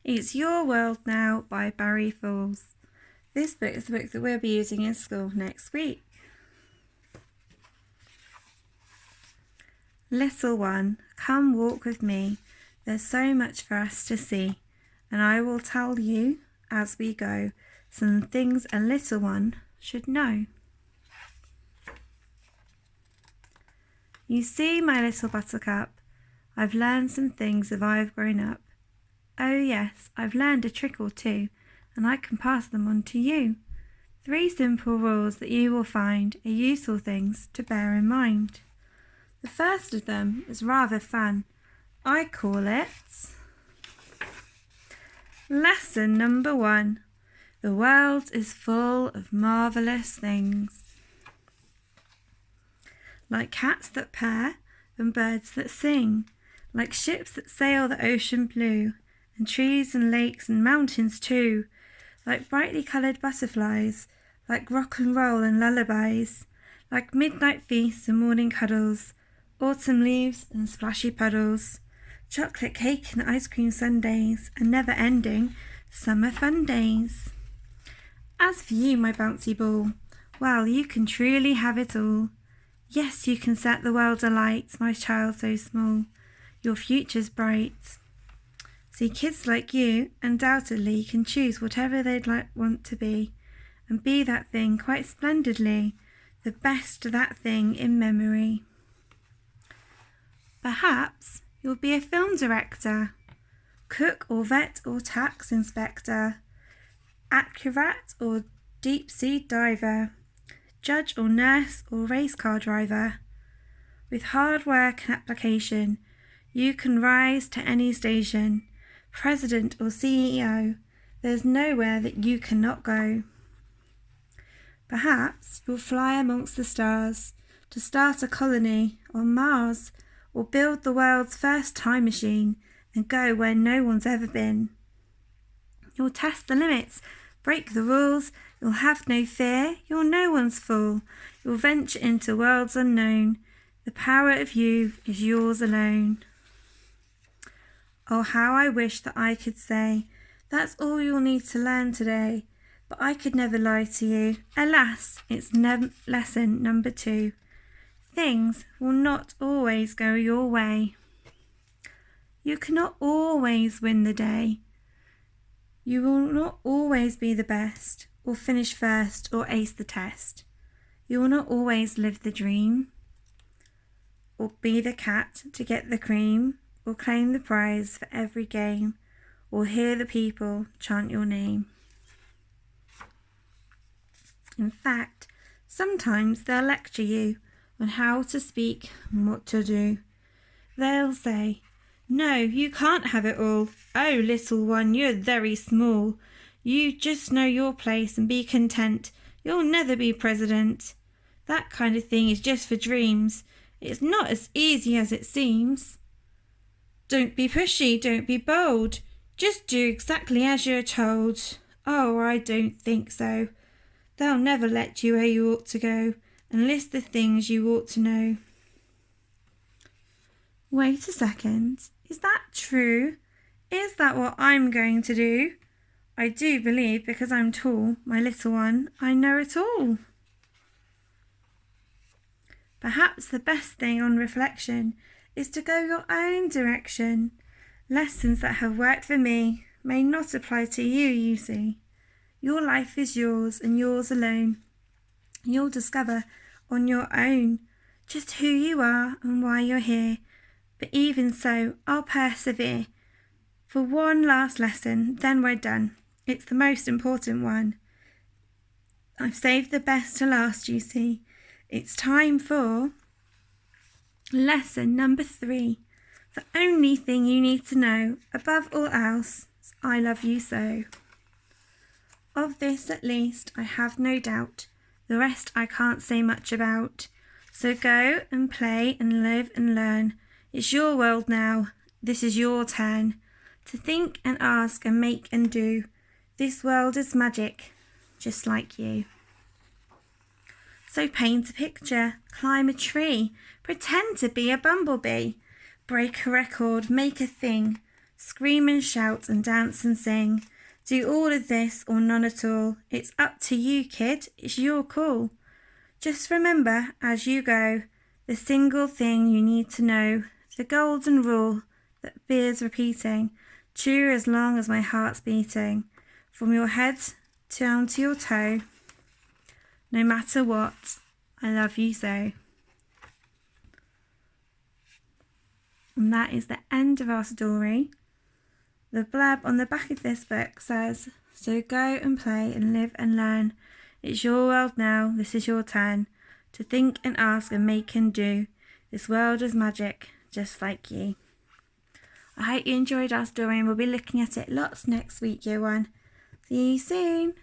It's Your World Now by Barry Falls. This book is the book that we'll be using in school next week. Little one, come walk with me. There's so much for us to see, and I will tell you as we go some things a little one should know. You see, my little buttercup, I've learned some things as I've grown up. Oh yes, I've learned a trick or two, and I can pass them on to you. 3 simple rules that you will find are useful things to bear in mind. The first of them is rather fun. I call it Lesson number 1. The world is full of marvellous things. Like cats that purr and birds that sing, like ships that sail the ocean blue, and trees and lakes and mountains too, like brightly coloured butterflies, like rock and roll and lullabies, like midnight feasts and morning cuddles, autumn leaves and splashy puddles, chocolate cake and ice cream sundaes, and never-ending summer fun days. As for you, my bouncy ball, well, you can truly have it all. Yes, you can set the world alight, my child so small. Your future's bright. See, kids like you undoubtedly can choose whatever they'd want to be, and be that thing quite splendidly, the best of that thing in memory. Perhaps you'll be a film director, cook or vet or tax inspector, acrobat or deep sea diver, judge or nurse or race car driver. With hard work and application, you can rise to any station, president or CEO. There's nowhere that you cannot go. Perhaps you'll fly amongst the stars to start a colony on Mars, or build the world's first time machine and go where no one's ever been. You'll test the limits, break the rules, you'll have no fear, you're no one's fool. You'll venture into worlds unknown. The power of you is yours alone. Oh, how I wish that I could say, that's all you'll need to learn today. But I could never lie to you. Alas, it's lesson number 2. Things will not always go your way. You cannot always win the day. You will not always be the best, or finish first, or ace the test. You will not always live the dream, or be the cat to get the cream, or claim the prize for every game, or hear the people chant your name. In fact, sometimes they'll lecture you on how to speak and what to do. They'll say, no, you can't have it all. Oh, little one, you're very small. You just know your place and be content. You'll never be president. That kind of thing is just for dreams. It's not as easy as it seems. Don't be pushy, don't be bold. Just do exactly as you're told. Oh, I don't think so. They'll never let you where you ought to go and list the things you ought to know. Wait a second, is that true? Is that what I'm going to do? I do believe because I'm tall, my little one, I know it all. Perhaps the best thing on reflection is to go your own direction. Lessons that have worked for me may not apply to you, you see. Your life is yours and yours alone. You'll discover on your own just who you are and why you're here. But even so, I'll persevere. For one last lesson, then we're done. It's the most important one. I've saved the best to last, you see. It's time for lesson number 3. The only thing you need to know, above all else, is I love you so. Of this at least I have no doubt. The rest I can't say much about. So go and play and live and learn. It's your world now. This is your turn. To think and ask and make and do. This world is magic, just like you. So paint a picture, climb a tree, pretend to be a bumblebee. Break a record, make a thing. Scream and shout and dance and sing. Do all of this or none at all. It's up to you, kid. It's your call. Just remember as you go the single thing you need to know, the golden rule that bears repeating, true as long as my heart's beating, from your head down to your toe. No matter what, I love you so. And that is the end of our story. The blurb on the back of this book says, so go and play and live and learn. It's your world now, this is your turn. To think and ask and make and do. This world is magic, just like you. I hope you enjoyed our story and we'll be looking at it lots next week, Year 1. See you soon.